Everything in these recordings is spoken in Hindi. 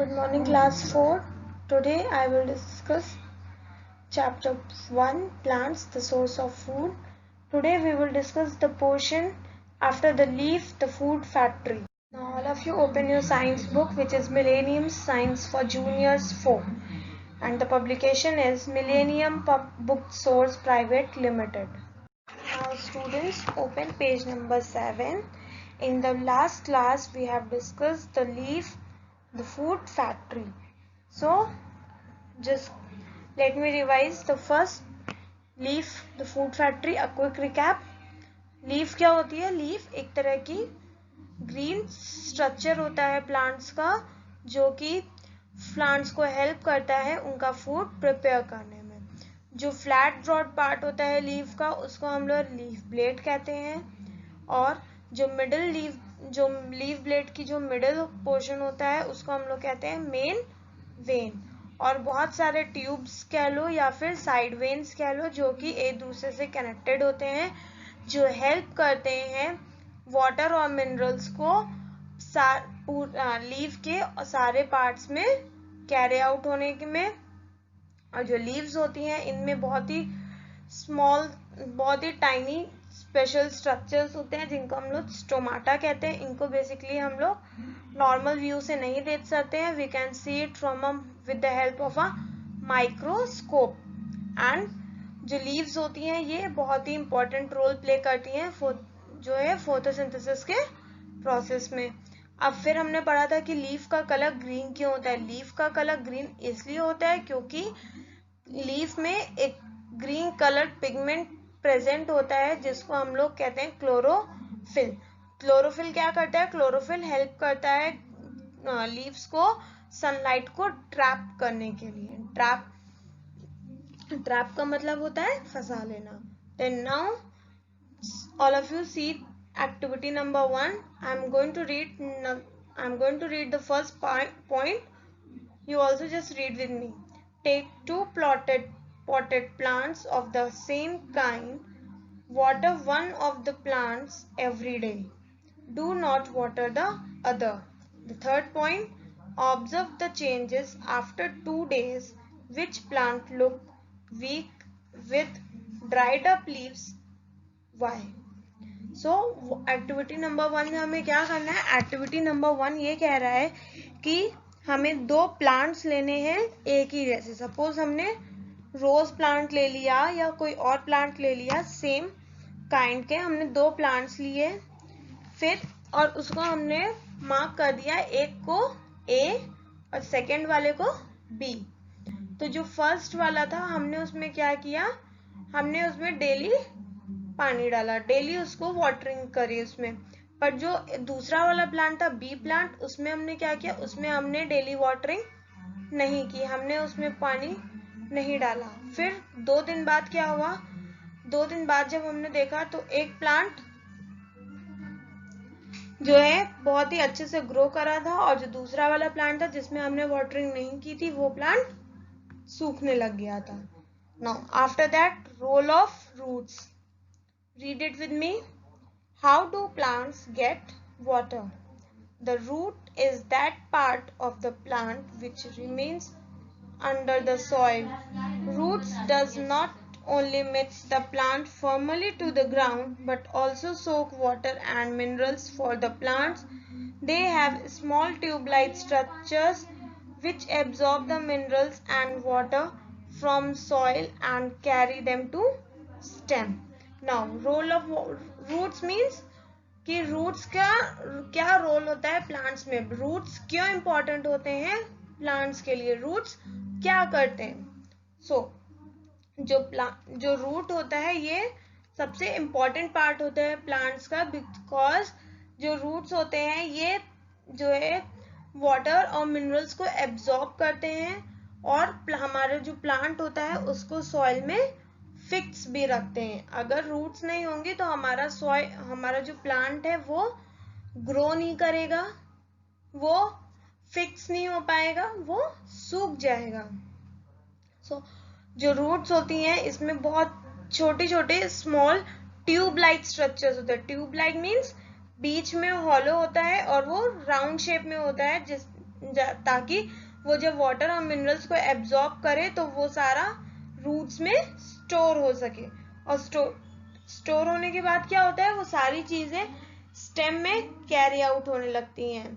Good morning class 4. Today I will discuss chapter 1 plants the source of food. Today we will discuss the portion after the leaf the food factory. Now all of you open your science book which is Millennium Science for Juniors 4 and the publication is Millennium Book Source Private Limited. Now students open page number 7. In the last class we have discussed the leaf the food factory. So just let me revise the first leaf the food factory. A quick recap. Leaf क्या होती है? लीफ एक तरह की ग्रीन स्ट्रक्चर होता है प्लांट्स का जो कि प्लांट्स को हेल्प करता है उनका फूड प्रिपेयर करने में. जो फ्लैट ब्रॉड पार्ट होता है लीफ का उसको हम लोग लीफ ब्लेड कहते हैं और जो लीफ ब्लेड की जो मिडिल पोर्शन होता है उसको हम लोग कहते हैं मेन वेन. और बहुत सारे ट्यूब्स कह लो या फिर साइड वेन्स कह लो जो कि एक दूसरे से कनेक्टेड होते हैं जो हेल्प करते हैं वाटर और मिनरल्स को लीफ के सारे पार्ट्स में कैरी आउट होने में. और जो लीव्स होती हैं इनमें बहुत ही स्मॉल बहुत ही टाइनी स्पेशल स्ट्रक्चर्स होते हैं जिनको हम लोग स्टोमाटा कहते हैं. इनको बेसिकली हम लोग नॉर्मल व्यू से नहीं देख सकते हैं. We can see it from with the help of a microscope. And जो लीव्स होती हैं ये बहुत ही इंपॉर्टेंट रोल प्ले करती हैं जो है फोटोसिंथेसिस के प्रोसेस में. अब फिर हमने पढ़ा था कि लीफ का कलर ग्रीन क्यों होता है. लीफ का कलर ग्रीन इसलिए होता है क्योंकि लीफ में एक ग्रीन कलर पिगमेंट प्रेजेंट होता है जिसको हम लोग कहते हैं क्लोरोफिल. क्लोरोफिल क्या करता है? क्लोरोफिल हेल्प करता है लीव्स को सनलाइट को ट्रैप करने के लिए. ट्रैप का मतलब होता है फंसा लेना. Then now all of you see activity number 1. I'm going to read the first point. You also just read with me. Take 2 potted plants of the same kind. Water one of the plants every day. Do not water the other. The third point. Observe the changes after 2 days. Which plant look weak with dried up leaves? Why? So activity number 1 में हमें क्या करना है? एक्टिविटी नंबर 1 ये कह रहा है कि हमें 2 प्लांट्स लेने हैं एक ही जैसे. सपोज हमने रोज प्लांट ले लिया या कोई और प्लांट ले लिया सेम काइंड के. हमने 2 प्लांट्स लिए फिर और उसको हमने मार्क कर दिया एक को A और सेकेंड वाले को B. तो जो फर्स्ट वाला था हमने उसमें क्या किया? हमने उसमें डेली पानी डाला, डेली उसको वाटरिंग करी उसमें. पर जो दूसरा वाला प्लांट था बी प्लांट उसमें हमने क्या किया? उसमें हमने डेली वाटरिंग नहीं की, हमने उसमें पानी नहीं डाला. फिर 2 दिन बाद क्या हुआ? 2 दिन बाद जब हमने देखा तो एक प्लांट जो है बहुत ही अच्छे से ग्रो करा था और जो दूसरा वाला प्लांट था जिसमें हमने वाटरिंग नहीं की थी वो प्लांट सूखने लग गया था. Now after that role of roots. Read it with me. How do plants get water? The root is that part of the plant which remains under the soil. Roots does not only mix the plant firmly to the ground but also soak water and minerals for the plants. They have small tube-like structures which absorb the minerals and water from soil and carry them to stem. Now role of roots means कि रूट्स का क्या रोल होता है प्लांट्स में. रूट्स क्यों इंपॉर्टेंट होते हैं प्लांट्स के लिए? रूट्स क्या करते हैं? जो रूट होता है ये सबसे इम्पोर्टेंट पार्ट होता है प्लांट्स का बिकॉज जो रूट्स होते हैं ये जो है वाटर और मिनरल्स को एब्जॉर्ब करते हैं और हमारा जो प्लांट होता है उसको सॉइल में फिक्स भी रखते हैं. अगर रूट्स नहीं होंगे तो हमारा जो प्लांट है वो ग्रो नहीं करेगा, वो फिक्स नहीं हो पाएगा, वो सूख जाएगा. जो रूट्स होती हैं इसमें बहुत छोटे छोटे स्मॉल ट्यूब लाइक स्ट्रक्चर्स होते हैं. ट्यूब लाइक मीन्स बीच में हॉलो होता है और वो राउंड शेप में होता है ताकि वो जब वाटर और मिनरल्स को एब्जॉर्ब करे तो वो सारा रूट्स में स्टोर हो सके, और स्टोर होने के बाद क्या होता है, वो सारी चीजें स्टेम में कैरी आउट होने लगती हैं.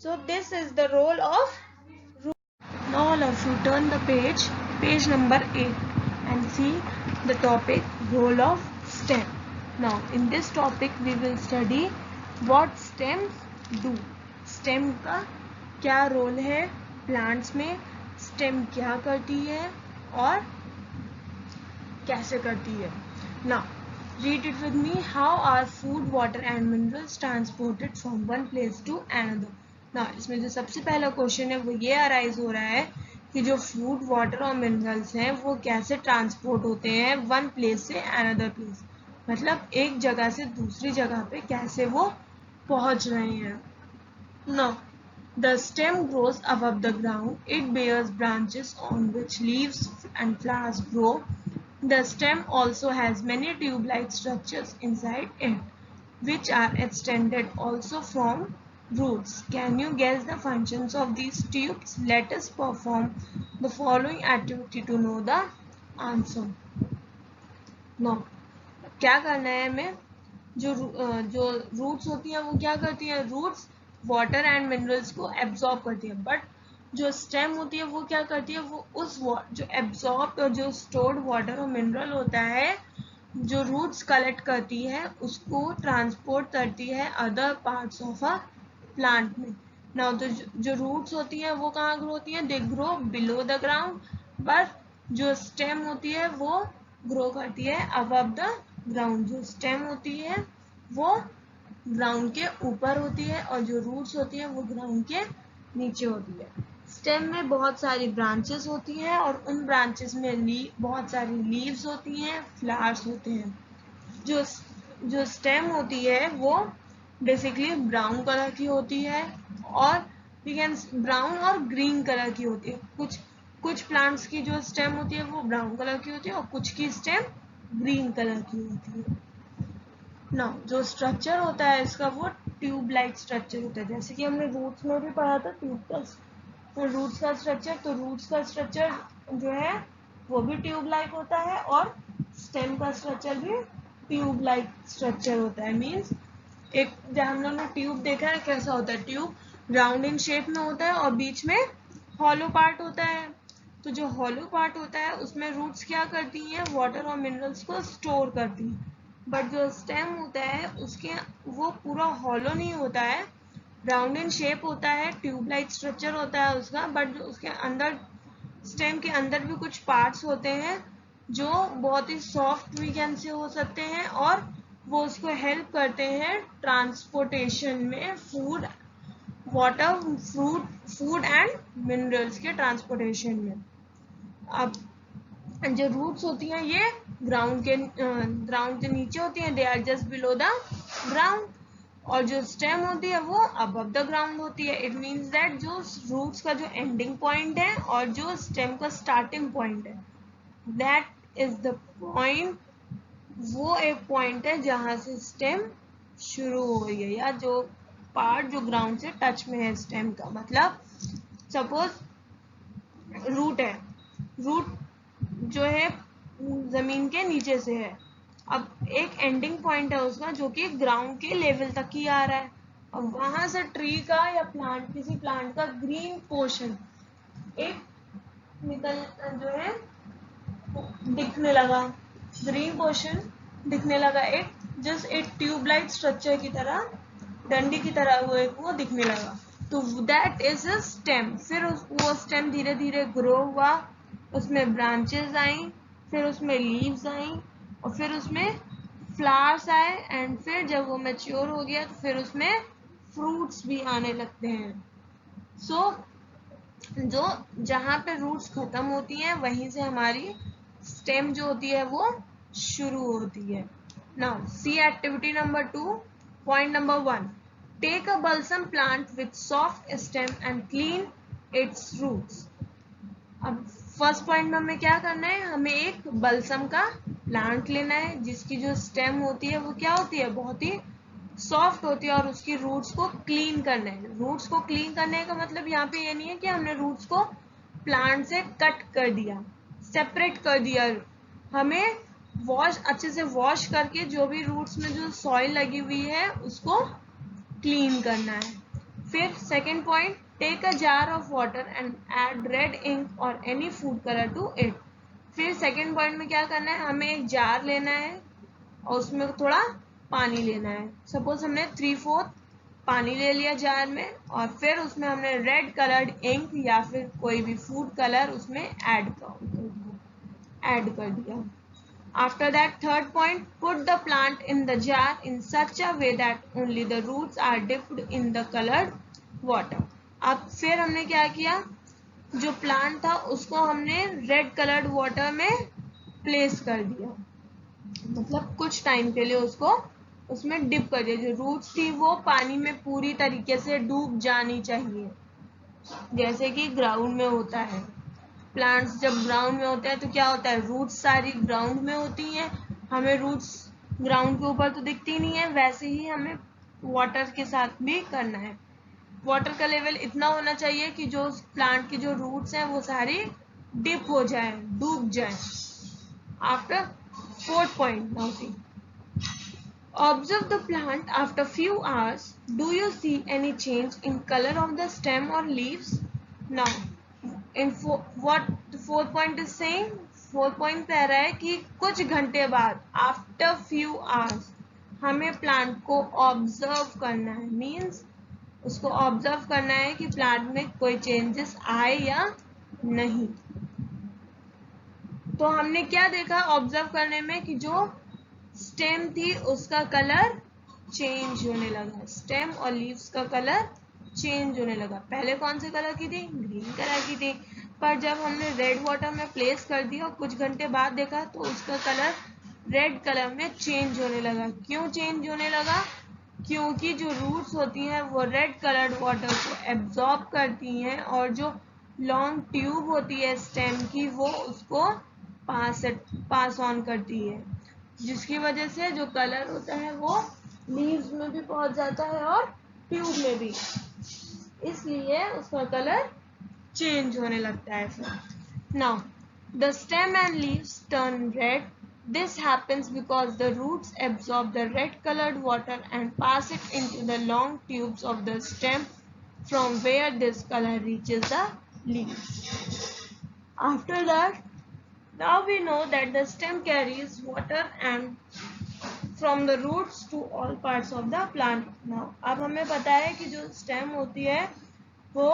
So this is the role of root. Now all of you turn the page number 8 and see the topic role of stem. Now in this topic we will study what stems do. stem का क्या रोल है प्लांट्स में, स्टेम क्या करती है और कैसे करती है. Now read it with me. How are food, water and minerals transported from one place to another? Now इसमें जो सबसे पहला क्वेश्चन है वो ये अराइज हो रहा है कि जो फूड, वाटर और मिनरल्स हैं वो कैसे ट्रांसपोर्ट होते हैं वन प्लेस से अनदर प्लेस, मतलब एक जगह से दूसरी जगह पे कैसे वो पहुंच रहे हैं. Now the stem grows above the ground. It bears branches on which leaves and flowers grow. The stem also has many tube-like structures inside it, which are extended also from roots. Can you guess the functions of these tubes? Let us perform the following activity to know the answer. Now, क्या करना है हमें, जो रूट्स होती हैं वो क्या करती हैं, रूट्स वाटर एंड मिनरल्स को एब्जॉर्ब करती है, बट जो स्टेम होती है वो क्या करती है, वो उस जो एब्जॉर्ब और जो स्टोर्ड वाटर और मिनरल होता है जो रूट्स कलेक्ट करती है उसको ट्रांसपोर्ट करती है other parts of a plant में. नाउ तो जो रूट्स होती हैं वो कहाँ ग्रो होती हैं, they grow below the ground, but जो स्टेम होती है वो ग्रो करती है अबव द ग्राउंड. जो स्टेम होती है वो ग्राउंड के ऊपर होती है और जो रूट्स होती है वो ग्राउंड के नीचे होती है. स्टेम में बहुत सारी ब्रांचेस होती हैं और उन ब्रांचेस में बहुत सारी लीव्स होती हैं, फ्लावर्स होते हैं. जो स्टेम होती है वो बेसिकली ब्राउन कलर की होती है और ब्राउन और ग्रीन कलर की होती है. कुछ प्लांट्स की जो स्टेम होती है वो ब्राउन कलर की होती है और कुछ की स्टेम ग्रीन कलर की होती है. नाउ जो स्ट्रक्चर होता है इसका वो ट्यूब लाइक स्ट्रक्चर होता है, जैसे कि हमने रूट्स में भी पढ़ा था ट्यूब का, तो रूट्स का स्ट्रक्चर जो है वो भी ट्यूब लाइक होता है और स्टेम का स्ट्रक्चर भी ट्यूब लाइक स्ट्रक्चर होता है. मीन्स एक जब हम लोग ने ट्यूब देखा है कैसा होता है, ट्यूब राउंड इन शेप में होता है और बीच में हॉलो पार्ट होता है. तो जो हॉलो पार्ट होता है उसमें रूट्स क्या करती हैं, वाटर और मिनरल्स को स्टोर करती हैं, बट जो स्टेम होता है उसके वो पूरा हॉलो नहीं होता है, राउंड इन शेप होता है, ट्यूब लाइक स्ट्रक्चर होता है उसका, बट उसके अंदर स्टेम के अंदर भी कुछ पार्ट्स होते हैं जो बहुत ही सॉफ्ट वीकेंड से हो सकते हैं और वो उसको हेल्प करते हैं ट्रांसपोर्टेशन में, food, water, food and minerals के ट्रांसपोर्टेशन में. अब जो रूट्स होती हैं ये ग्राउंड के नीचे होती हैं, they are just below the ground, और जो स्टेम होती है वो अबव द ग्राउंड होती है. इट मीन्स दैट जो रूट्स का जो एंडिंग पॉइंट है और जो स्टेम का स्टार्टिंग पॉइंट है, दैट इज द पॉइंट, वो एक पॉइंट है जहां से स्टेम शुरू हो रही है, या जो पार्ट जो ग्राउंड से टच में है स्टेम का. मतलब सपोज रूट है, रूट जो है जमीन के नीचे से है, अब एक एंडिंग पॉइंट है उसका जो कि ग्राउंड के लेवल तक ही आ रहा है. अब वहां से ट्री का या किसी प्लांट का ग्रीन पोर्शन एक जो है दिखने लगा, ग्रीन पोर्शन दिखने लगा, एक ट्यूबलाइट स्ट्रक्चर की तरह, डंडी की तरह वो दिखने लगा, तो दैट इज अ स्टेम. फिर वो स्टेम धीरे धीरे ग्रो हुआ, उसमें ब्रांचेस आई, फिर उसमें लीव्स आई और फिर उसमें फ्लावर्स आए, एंड फिर जब वो मैच्योर हो गया तो फिर उसमें फ्रूट्स भी आने लगते हैं. सो जो जहाँ पे रूट्स खत्म होती हैं वहीं से हमारी स्टेम जो होती है वो शुरू होती है. Now see activity number 2. Point number 1, take a balsam plant with soft stem and clean its roots. अब फर्स्ट पॉइंट में हमें क्या करना है, हमें एक बल्सम का प्लांट लेना है जिसकी जो स्टेम होती है वो क्या होती है, बहुत ही सॉफ्ट होती है और उसकी रूट्स को क्लीन करना है। रूट्स को क्लीन करने का मतलब यहाँ पे ये नहीं है कि हमने रूट्स को प्लांट से कट कर दिया, सेपरेट कर दिया। हमें अच्छे से वॉश करके जो भी रूट्स में जो सॉइल लगी हुई है उसको क्लीन करना है। फिर second point, take a jar of water and add red ink or any food colour to it. फिर सेकेंड पॉइंट में क्या करना है, हमें एक जार लेना है और उसमें थोड़ा पानी लेना है। सपोज हमने 3/4 पानी ले लिया जार में और फिर उसमें हमने रेड कलर्ड इंक या फिर कोई भी फूड कलर उसमें ऐड कर दिया। After that, third point, put the plant in the jar in such a way that only the roots are dipped in the colored water. अब फिर हमने क्या किया, जो प्लांट था उसको हमने रेड कलर्ड वाटर में प्लेस कर दिया, मतलब कुछ टाइम के लिए उसको उसमें डिप कर दिया। जो रूट्स थी वो पानी में पूरी तरीके से डूब जानी चाहिए, जैसे कि ग्राउंड में होता है। प्लांट्स जब ग्राउंड में होते हैं तो क्या होता है, रूट्स सारी ग्राउंड में होती हैं। हमें रूट्स ग्राउंड के ऊपर तो दिखती नहीं है, वैसे ही हमें वाटर के साथ भी करना है। वाटर का लेवल इतना होना चाहिए कि जो प्लांट की जो रूट्स हैं वो सारी डिप हो जाए, डूब जाए। After fourth point, now see, observe the plant after few hours. Do you see any change in color of the stem or leaves? Now in what the fourth point is saying, fourth point कह रहा है कि कुछ घंटे बाद, आफ्टर फ्यू आवर्स, हमें प्लांट को ऑब्जर्व करना है। मीन्स उसको ऑब्जर्व करना है कि प्लांट में कोई चेंजेस आए या नहीं। तो हमने क्या देखा ऑब्जर्व करने में, कि जो स्टेम थी उसका कलर चेंज होने लगा, स्टेम और लीव्स का कलर चेंज होने लगा। पहले कौन से कलर की थी, ग्रीन कलर की थी, पर जब हमने रेड वाटर में प्लेस कर दिया और कुछ घंटे बाद देखा तो उसका कलर रेड कलर में चेंज होने लगा। क्यों चेंज होने लगा, क्योंकि जो रूट्स होती हैं वो रेड कलर्ड वाटर को एब्जॉर्ब करती हैं और जो लॉन्ग ट्यूब होती है स्टेम की वो उसको पास ऑन करती है, जिसकी वजह से जो कलर होता है वो लीव्स में भी पहुंच जाता है और ट्यूब में भी, इसलिए उसका कलर चेंज होने लगता है। फिर now the stem and leaves turn red. This happens because the roots absorb the red colored water and pass it into the long tubes of the stem from where this color reaches the leaves. After that, now we know that the stem carries water and from the roots to all parts of the plant. Now अब हमें पता है कि जो stem होती है वो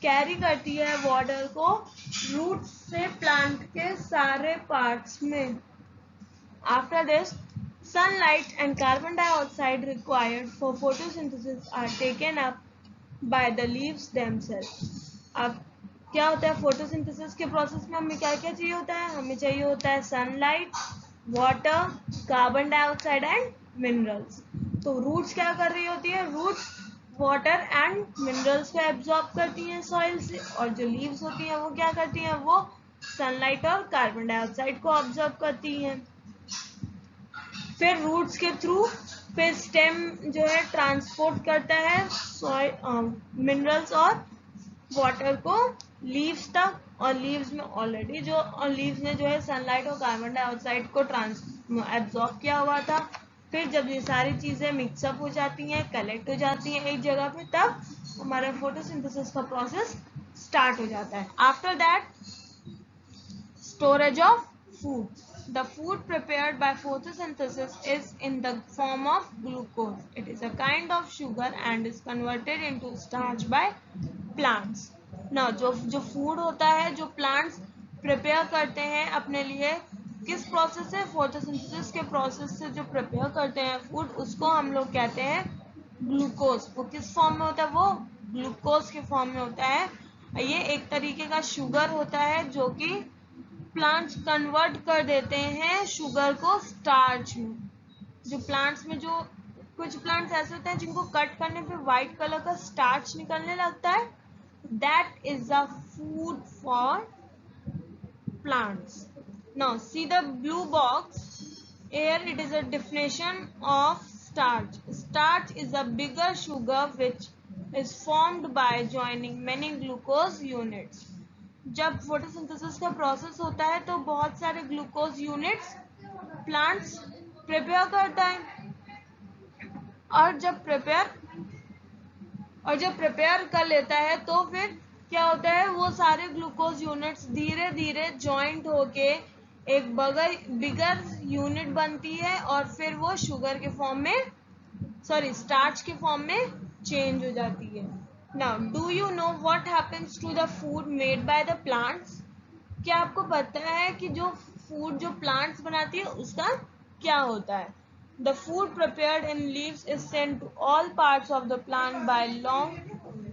कैरी करती है वाटर को रूट से प्लांट के सारे पार्ट्स में। After this, sunlight and carbon dioxide required for photosynthesis are taken up by the leaves themselves. अब क्या होता है फोटोसिंथेसिस के प्रोसेस में, हमें क्या क्या चाहिए होता है, हमें चाहिए होता है sunlight, water, carbon dioxide and minerals. तो रूट्स क्या कर रही होती है, रूट्स वाटर एंड मिनरल्स को एब्जॉर्ब करती हैं सॉइल से, और जो लीव्स होती हैं वो क्या करती हैं, वो सनलाइट और कार्बन डाइऑक्साइड को ऑब्जर्व करती हैं। फिर रूट्स के थ्रू फिर स्टेम जो है ट्रांसपोर्ट करता है मिनरल्स और वाटर को लीव्स तक, और लीव्स में ऑलरेडी जो लीव्स ने जो है सनलाइट और कार्बन डाइऑक्साइड को एब्जॉर्ब किया हुआ था। फिर जब ये सारी चीजें मिक्सअप हो जाती हैं, कलेक्ट हो जाती हैं एक जगह पे, तब हमारा फोटोसिंथेसिस का प्रोसेस स्टार्ट हो जाता है। After that, storage of food. The food prepared by photosynthesis is in the form of glucose. It is a kind of sugar and is converted into starch by plants. Now जो food होता है, जो plants prepare करते हैं अपने लिए, किस प्रोसेस से, फोटोसिंथेसिस के प्रोसेस से जो प्रिपेयर करते हैं फूड, उसको हम लोग कहते हैं ग्लूकोज। वो किस फॉर्म में होता है, वो ग्लूकोज के फॉर्म में होता है। ये एक तरीके का शुगर होता है जो कि प्लांट्स कन्वर्ट कर देते हैं शुगर को स्टार्च में। जो प्लांट्स में जो कुछ प्लांट्स ऐसे होते हैं जिनको कट करने पे व्हाइट कलर का स्टार्च निकलने लगता है, that is the food for plants. Now see the blue box. Here it is a definition of Starch. Starch is a bigger sugar which is formed by joining many glucose units. जब फोटोसिंथेसिस का प्रोसेस होता है तो बहुत सारे ग्लूकोज यूनिट्स प्लांट्स प्रिपेयर करता है, और जब प्रिपेयर कर लेता है तो फिर क्या होता है, वो सारे ग्लूकोज यूनिट्स धीरे धीरे जॉइंट होके एक बिगर यूनिट बनती है और फिर वो शुगर के फॉर्म में स्टार्च के फॉर्म में चेंज हो जाती है. Now do you know what happens to the food made by the plants? क्या आपको पता है कि जो फूड जो प्लांट्स बनाती है उसका क्या होता है? The food prepared in leaves is sent to all parts of the plant by long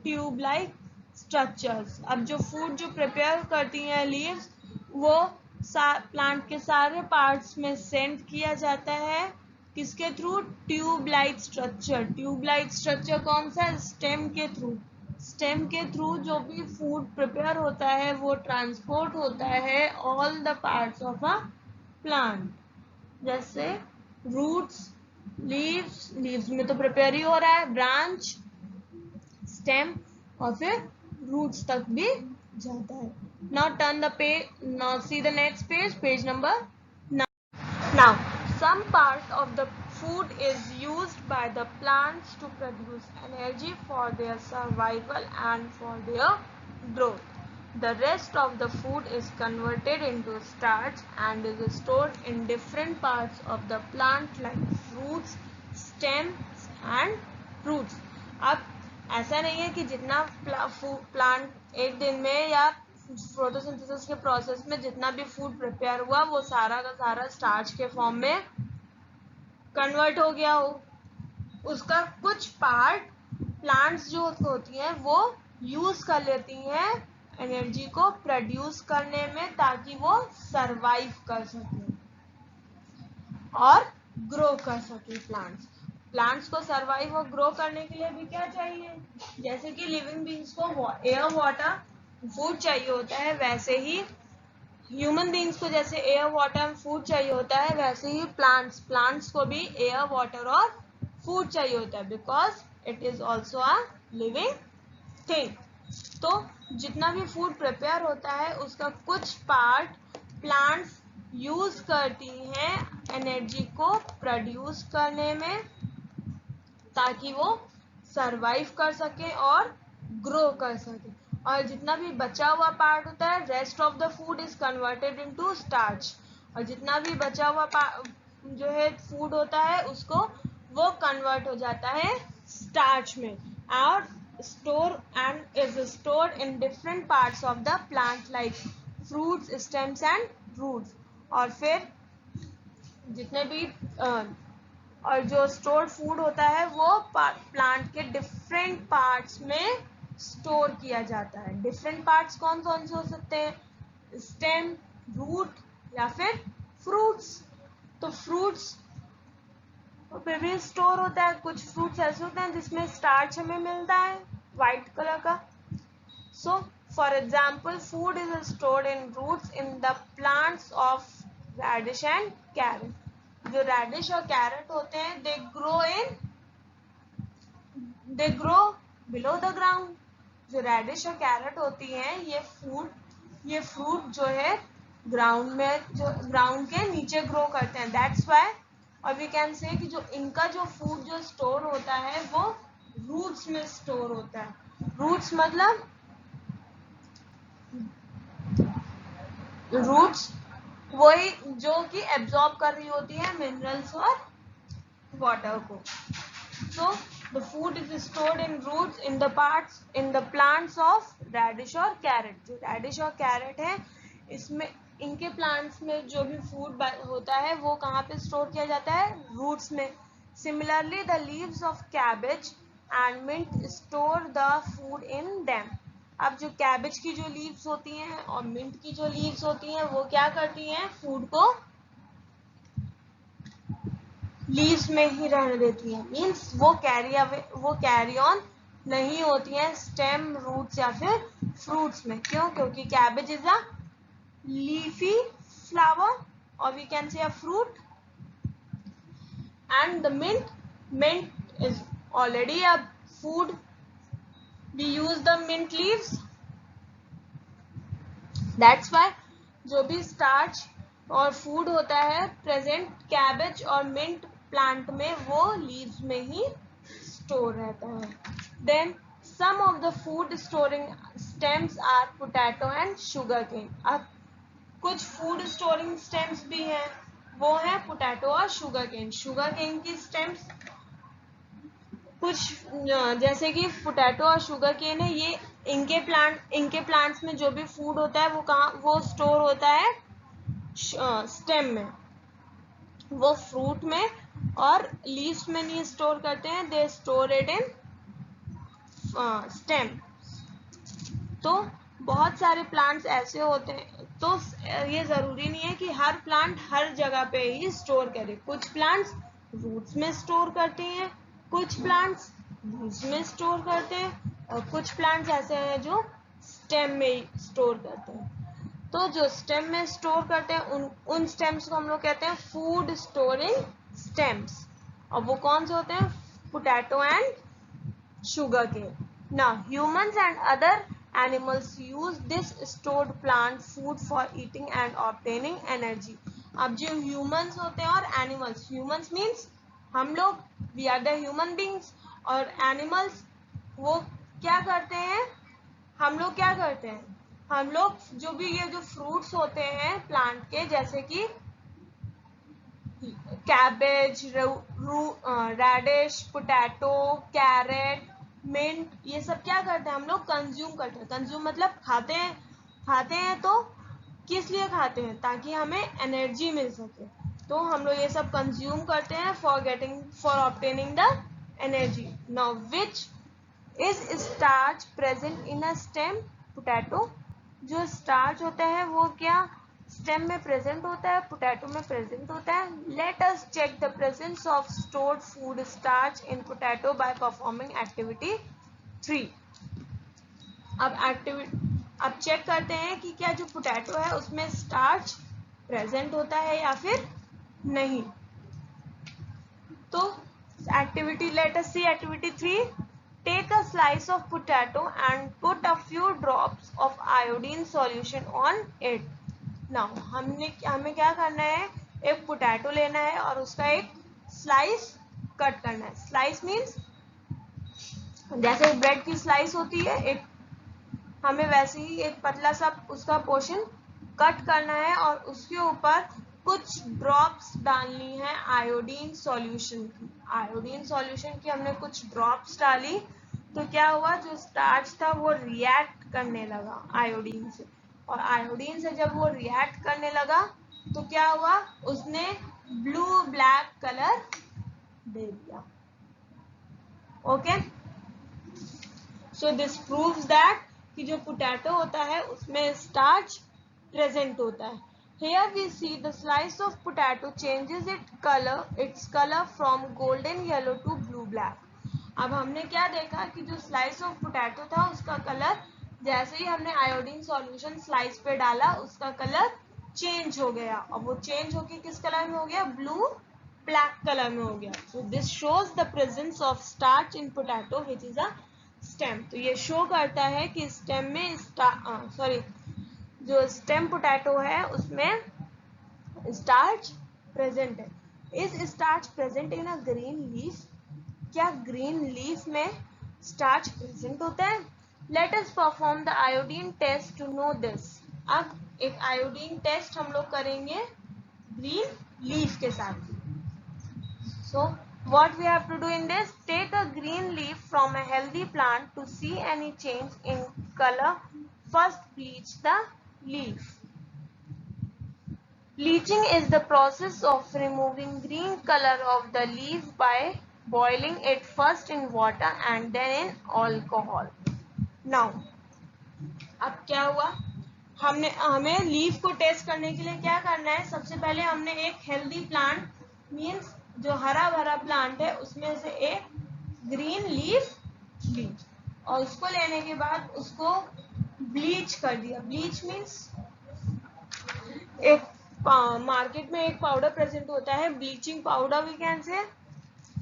tube-like structures. अब जो फूड जो प्रिपेयर करती हैं लीव्स, वो प्लांट के सारे पार्ट्स में सेंड किया जाता है. किसके through? Tube like structure. Tube like structure कौन सा? स्टेम के थ्रू. स्टेम के थ्रू जो भी फूड प्रिपेयर होता है वो ट्रांसपोर्ट होता है all the parts of a plant. जैसे रूट्स, लीव्स में तो प्रिपेयर ही हो रहा है, ब्रांच, स्टेम और फिर रूट्स तक भी जाता है. Now turn the page, now see the next page number 9. Now some part of the food is used by the plants to produce energy for their survival and for their growth. The rest of the food is converted into starch and is stored in different parts of the plant like fruits, stems and roots. अब ऐसा नहीं है कि जितना प्लांट एक दिन में या फोटोसिंथेसिस के प्रोसेस में जितना भी फूड प्रिपेयर हुआ वो सारा का सारा स्टार्च के फॉर्म में कन्वर्ट हो गया हो. उसका कुछ पार्ट प्लांट्स जो होती हैं वो यूज कर लेती हैं एनर्जी को प्रोड्यूस करने में, ताकि वो सरवाइव कर सके और ग्रो कर सके. प्लांट्स को सरवाइव और ग्रो करने के लिए भी क्या चाहिए? जैसे कि लिविंग बींग्स को एयर, वाटर, फूड चाहिए होता है, वैसे ही ह्यूमन बींग्स को जैसे एयर, वाटर, फूड चाहिए होता है, वैसे ही प्लांट्स को भी एयर, वाटर और फूड चाहिए होता है, because it is also a living thing. तो जितना भी फूड प्रिपेयर होता है उसका कुछ पार्ट प्लांट्स यूज करती हैं एनर्जी को प्रोड्यूस करने में, ताकि वो सरवाइव कर सके और ग्रो कर सके. और जितना भी बचा हुआ पार्ट होता है, rest of the food is converted into starch. और जितना भी बचा हुआ जो है फूड होता है उसको वो कन्वर्ट हो जाता है स्टार्च में और is stored in different parts of the plant like fruits, stems and roots. और फिर जितने भी और जो स्टोर फूड होता है वो प्लांट के डिफरेंट पार्ट्स में स्टोर किया जाता है. डिफरेंट पार्ट्स कौन कौन से हो सकते हैं? स्टेम, रूट या फिर फ्रूट्स. तो फ्रूट्स पे भी स्टोर होता है. कुछ फ्रूट्स ऐसे होते हैं जिसमें स्टार्च हमें मिलता है व्हाइट कलर का. So for example food is stored in roots in the plants of radish and carrot. जो रेडिश और कैरेट होते हैं they grow below the ground. जो रेडिश और कैरेट होती हैं ये फ्रूट जो है ग्राउंड के नीचे ग्रो करते हैं. दैट्स व्हाई और वी कैन से कि जो इनका जो फूड जो स्टोर होता है वो रूट्स में स्टोर होता है. रूट्स मतलब रूट्स वही जो कि एब्जॉर्ब कर रही होती है मिनरल्स और वाटर को. So the food is stored in roots in the plants of radish और कैरेट. जो रेडिश और कैरेट है इसमें इनके प्लांट्स में जो भी फूड होता है वो कहाँ पे स्टोर किया जाता है? रूट्स में. Similarly the leaves of cabbage and mint store the food in them. अब जो कैबेज की जो लीव्स होती हैं और मिंट की जो लीव्स होती हैं वो क्या करती हैं? फूड को लीव्स में ही रहने देती हैं. मीन्स वो कैरी ऑन नहीं होती हैं स्टेम, रूट्स या फिर फ्रूट्स में. क्यों? क्योंकि cabbage is a leafy flower और we can say a fruit, and the mint Mint is already a food. We use the mint leaves. That's why जो भी स्टार्च और फूड होता है प्रेजेंट कैबेज और मिंट प्लांट में, वो लीव्स में ही स्टोर रहता है. Then some of the food storing stems are potato and sugarcane. अब कुछ फूड स्टोरिंग स्टेम्स भी हैं, वो है पोटैटो और शुगर केन. शुगर केन की स्टेम्स कुछ जैसे कि पोटैटो और शुगर केन है, ये इनके प्लांट्स में जो भी फूड होता है वो कहाँ वो स्टोर होता है, स्टेम में. वो फ्रूट में और लीव्स में नहीं स्टोर करते हैं, they store it in stem. तो बहुत सारे प्लांट्स ऐसे होते हैं, तो ये जरूरी नहीं है कि हर प्लांट हर जगह पे ही स्टोर करे. कुछ प्लांट्स रूट्स में स्टोर करते हैं, कुछ प्लांट्स लीव्स में स्टोर करते हैं, और कुछ प्लांट्स ऐसे हैं जो स्टेम में स्टोर करते हैं. तो जो स्टेम में स्टोर करते हैं उन स्टेम्स को हम लोग कहते हैं फूड स्टोरिंग स्टेम्स. और वो कौन से होते हैं, potato and sugarcane. Now humans and other animals use this stored plant food for eating and obtaining energy. अब जो humans होते हैं और animals, humans means हम लोग, we are the human beings, और animals वो क्या करते हैं, हम लोग क्या करते हैं, हम लोग जो भी ये जो फ्रूट्स होते हैं प्लांट के, जैसे कि cabbage, radish, potato, carrot, mint, ये सब क्या करते हैं, हम लोग कंज्यूम करते हैं. कंज्यूम मतलब खाते हैं तो किस लिए खाते हैं, ताकि हमें एनर्जी मिल सके. तो हम लोग ये सब कंज्यूम करते हैं for obtaining the energy. Now which is starch present in a stem, potato. जो स्टार्च होता है वो क्या स्टेम में प्रेजेंट होता है, पोटैटो में प्रेजेंट होता है. Let us check the presence of stored food starch in potato by performing activity 3. अब चेक करते हैं कि क्या जो पोटैटो है उसमें स्टार्च प्रेजेंट होता है या फिर नहीं. तो activity, let us see activity 3. Take a slice of potato and put a few drops of iodine solution on it. Now हमें क्या करना है, एक पोटैटो लेना है और उसका एक स्लाइस कट करना है. स्लाइस मीन्स जैसे ब्रेड की स्लाइस होती है, एक हमें वैसे ही एक पतला सा उसका पोर्शन कट करना है और उसके ऊपर कुछ ड्रॉप्स डालनी है आयोडीन सॉल्यूशन की. आयोडीन सॉल्यूशन की हमने कुछ ड्रॉप्स डाली तो क्या हुआ, जो स्टार्च था वो रिएक्ट करने लगा आयोडीन से, और आयोडीन से जब वो रिएक्ट करने लगा तो क्या हुआ, उसने ब्लू ब्लैक कलर दे दिया. Okay, so this proves that कि जो पोटैटो होता है उसमें स्टार्च प्रेजेंट होता है. Here we see the slice of potato changes its color from golden yellow to blue black. अब हमने क्या देखा कि जो स्लाइस ऑफ पोटैटो था उसका कलर, जैसे ही हमने आयोडीन सॉल्यूशन स्लाइस पे डाला उसका कलर चेंज हो गया, और वो चेंज होके किस कलर में हो गया, ब्लू ब्लैक कलर में हो गया. So this shows the presence of starch in potato which is a stem. तो ये शो करता है कि स्टेम में जो स्टेम पोटैटो है उसमें स्टार्च प्रेजेंट है. Is starch present in a green leaf. क्या ग्रीन लीफ में स्टार्च प्रेजेंट होता है. Let us perform the iodine test to know this. अब एक आयोडीन टेस्ट हम लोग करेंगे ग्रीन लीफ के साथ. सो what we have to do in this, take a green leaf from a healthy plant. To see any change in color, first bleach the leaf. Bleaching is the process of removing green color of the leaf by boiling it first in water and then in alcohol. Now अब क्या हुआ, हमें लीफ को टेस्ट करने के लिए क्या करना है, सबसे पहले हमने एक हेल्दी प्लांट मीन्स जो हरा भरा प्लांट है उसमें से एक ग्रीन लीफ ली, और उसको लेने के बाद उसको ब्लीच कर दिया. ब्लीच मीन्स एक मार्केट में एक पाउडर प्रेजेंट होता है, ब्लीचिंग पाउडर वी कैन से.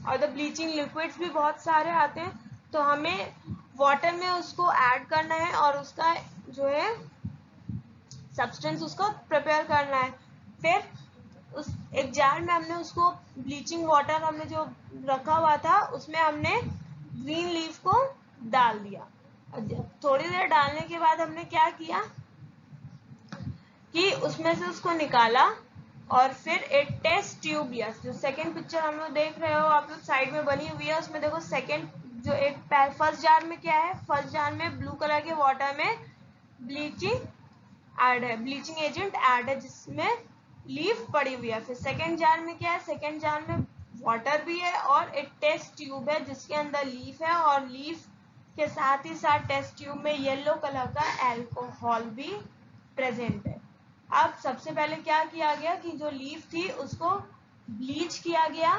और द ब्लीचिंग लिक्विड्स भी बहुत सारे आते हैं, तो हमें वाटर में उसको ऐड करना है और उसका जो है सब्सटेंस उसको प्रिपेयर करना है। फिर उस एक जार में हमने उसको ब्लीचिंग वाटर हमने जो रखा हुआ था उसमें हमने ग्रीन लीफ को डाल दिया। थोड़ी देर डालने के बाद हमने क्या किया कि उसमें से उसको निकाला और फिर एक टेस्ट ट्यूब लिया। जो सेकेंड पिक्चर हम लोग देख रहे हो आप लोग साइड में बनी हुई है, उसमें देखो सेकेंड जो एक फर्स्ट जार में क्या है, फर्स्ट जार में ब्लू कलर के वाटर में ब्लीचिंग ऐड है, ब्लीचिंग एजेंट ऐड है जिसमें लीफ पड़ी हुई है। फिर सेकेंड जार में क्या है, सेकेंड जार में वाटर भी है और एक टेस्ट ट्यूब है जिसके अंदर लीफ है और लीफ के साथ ही साथ टेस्ट ट्यूब में येलो कलर का अल्कोहल भी प्रेजेंट है। अब सबसे पहले क्या किया गया कि जो लीफ थी उसको ब्लीच किया गया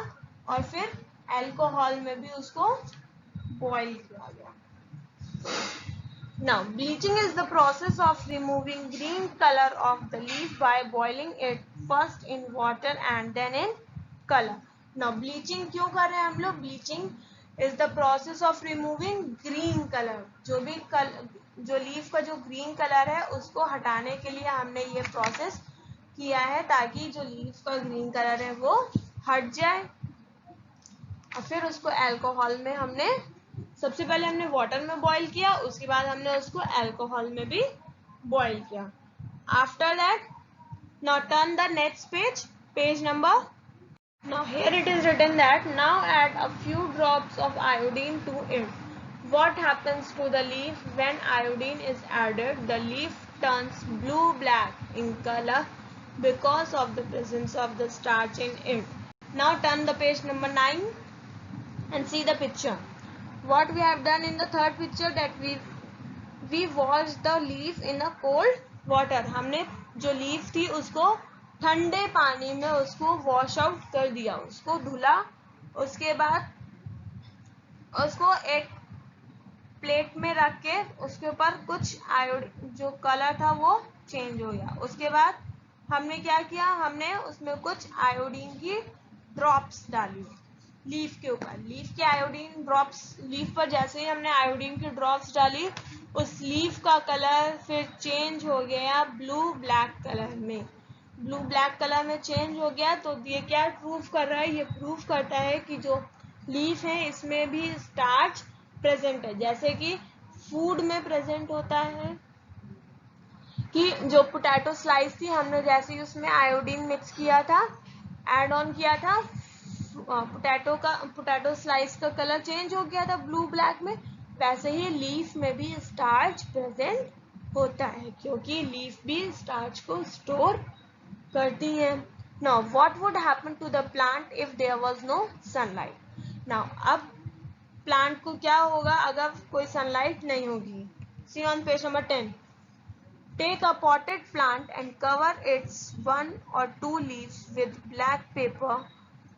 और फिर अल्कोहल में भी उसको बॉईल किया गया। Now, bleaching is the process of removing green color of the leaf by boiling it first in water and then in color. Now, bleaching क्यों कर रहे हैं हम लोग? Bleaching is the process of removing green color. जो लीफ का जो ग्रीन कलर है उसको हटाने के लिए हमने ये प्रोसेस किया है ताकि जो लीफ का ग्रीन कलर है वो हट जाए। और फिर उसको अल्कोहल में हमने सबसे पहले हमने वाटर में बॉईल किया, उसके बाद हमने उसको अल्कोहल में भी बॉईल किया। After that now turn the next page, page number. Now here it is written that now add a few drops of iodine to it. What happens to the leaf when iodine is added? The leaf turns blue-black in color because of the presence of the starch in it. Now turn the page number 9 and see the picture. What we have done in the third picture that we washed the leaf in a cold water. हमने जो लीफ थी उसको ठंडे पानी में उसको वॉश आउट कर दिया, उसको धुला, उसके बाद उसको एक प्लेट में रख के उसके ऊपर कुछ आयोडीन जो कलर था वो चेंज हो गया। उसके बाद हमने क्या किया, हमने उसमें कुछ आयोडीन की ड्रॉप्स डाली लीफ के ऊपर। लीफ के आयोडीन ड्रॉप्स, लीफ पर जैसे ही हमने आयोडीन की ड्रॉप्स डाली उस लीफ का कलर फिर चेंज हो गया ब्लू ब्लैक कलर में। ब्लू ब्लैक कलर में चेंज हो गया तो ये क्या प्रूफ कर रहा है, ये प्रूफ करता है कि जो लीफ है इसमें भी स्टार्च प्रेजेंट है, जैसे कि फूड में प्रेजेंट होता है कि जो पोटैटो स्लाइस थी हमने जैसे ही उसमें आयोडीन मिक्स किया था, ऐड ऑन किया था, पोटैटो स्लाइस का कलर चेंज हो गया था ब्लू ब्लैक में, वैसे ही लीफ में भी स्टार्च प्रेजेंट होता है क्योंकि लीफ भी स्टार्च को स्टोर करती है। Now, what would happen to the plant if there was no sunlight? Now, अब प्लांट को क्या होगा अगर कोई सनलाइट नहीं होगी? See on page number 10. Take a potted plant and cover its 1 or 2 leaves with black paper.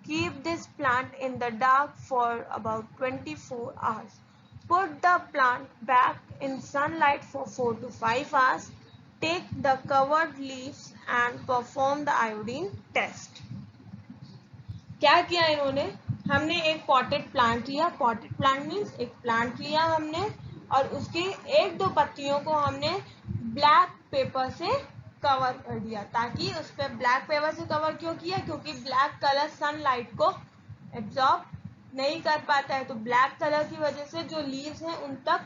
Keep this plant in the dark for about 24 hours. Put the plant back in sunlight for 4 to 5 hours. Take the covered leaves and perform the iodine test. क्या किया इन्होंने, हमने एक पॉटेड प्लांट लिया, पॉटेड प्लांट मीन्स एक प्लांट लिया हमने और उसकी 1-2 पत्तियों को हमने ब्लैक पेपर से कवर कर दिया, ताकि उस पर ब्लैक पेपर से कवर क्यों किया, क्योंकि ब्लैक कलर सनलाइट को एब्जॉर्ब नहीं कर पाता है, तो ब्लैक कलर की वजह से जो लीव्स हैं उन तक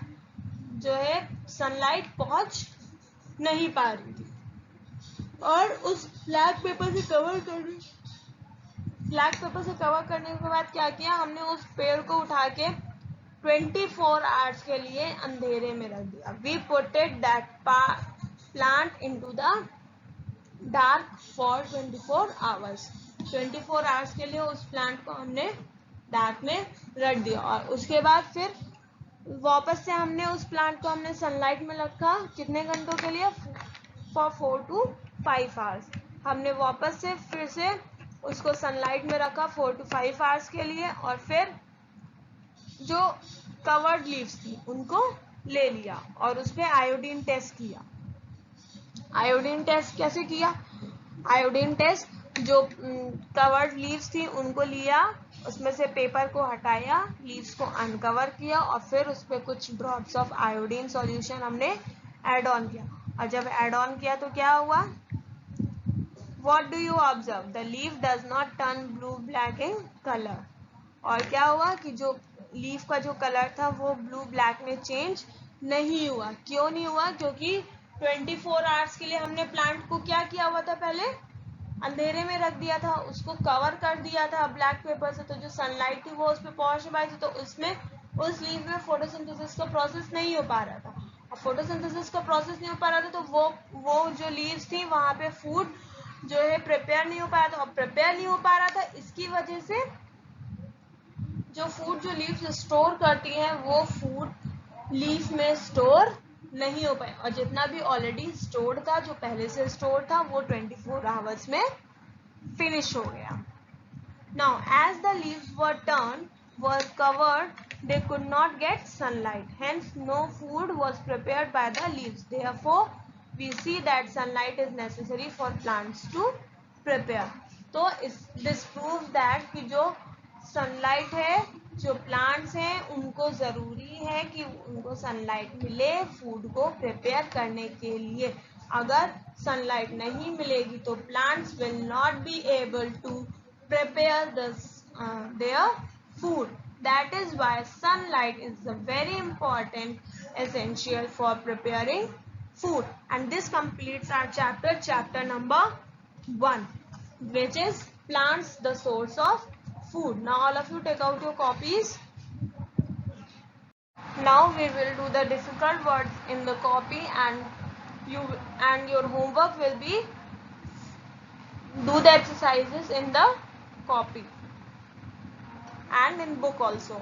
जो है सनलाइट पहुंच नहीं पा रही थी। और उस ब्लैक पेपर से कवर करने के बाद क्या किया, हमने उस पेड़ को उठा के 24 आवर्स के लिए अंधेरे में रख दिया। We putted that plant into the dark for 24 hours. 24 hours के लिए उस प्लांट को हमने डार्क में रख दिया और उसके बाद फिर वापस से हमने उस प्लांट को हमने सनलाइट में रखा, कितने घंटों के लिए, फॉर 4 to 5 आवर्स। हमने वापस से फिर से उसको सनलाइट में रखा 4 to 5 आवर्स के लिए और फिर जो कवर्ड लीव्स थी उनको ले लिया और उस पर आयोडीन टेस्ट किया। आयोडीन टेस्ट कैसे किया, आयोडीन टेस्ट जो कवर्ड लीव्स थी उनको लिया उसमें से पेपर को हटाया, लीव्स को अनकवर किया और फिर उस पर कुछ ड्रॉप्स ऑफ आयोडीन सॉल्यूशन हमने ऐड ऑन किया। और जब ऐड ऑन किया तो क्या हुआ? What do you observe? The leaf does not turn blue black in color. और क्या हुआ कि जो लीफ का जो कलर था वो ब्लू ब्लैक में चेंज नहीं हुआ। क्यों नहीं हुआ? क्योंकि 24 आवर्स के लिए हमने प्लांट को क्या किया हुआ था? पहले अंधेरे में रख दिया था, उसको कवर कर दिया था ब्लैक पेपर से, तो जो सनलाइट थी वो उस पर पहुंच नहीं पाई थी, तो उसमें उस लीफ में फोटोसिंथेसिस का प्रोसेस नहीं हो पा रहा था। और फोटोसिंथेसिस का प्रोसेस नहीं हो पा रहा था तो वो जो लीव्स थी वहां पे फूड जो है प्रिपेयर नहीं हो पा रहा था। और प्रिपेयर नहीं हो पा रहा था, इसकी वजह से जो फूड जो लीव्स स्टोर करती हैं वो फूड लीफ में स्टोर नहीं हो पाए, और जितना भी ऑलरेडी स्टोर्ड था, जो पहले से स्टोर था, वो 24 आवर्स में फिनिश हो गया। Now, as the leaves were covered, they could not get sunlight. Hence, no food was prepared by the leaves. Therefore, we see that sunlight is necessary for plants to prepare. तो this proves that कि जो सनलाइट है, जो प्लांट्स हैं, उनको ज़रूरी है कि उनको सनलाइट मिले फूड को प्रिपेयर करने के लिए। अगर सनलाइट नहीं मिलेगी तो plants will not be able to prepare their food. That is why sunlight is a very important essential for preparing food. And this completes our chapter number 1, which is plants, the source of food. Now all of you take out your copies. Now we will do the difficult words in the copy, and your homework will be do the exercises in the copy and in book also.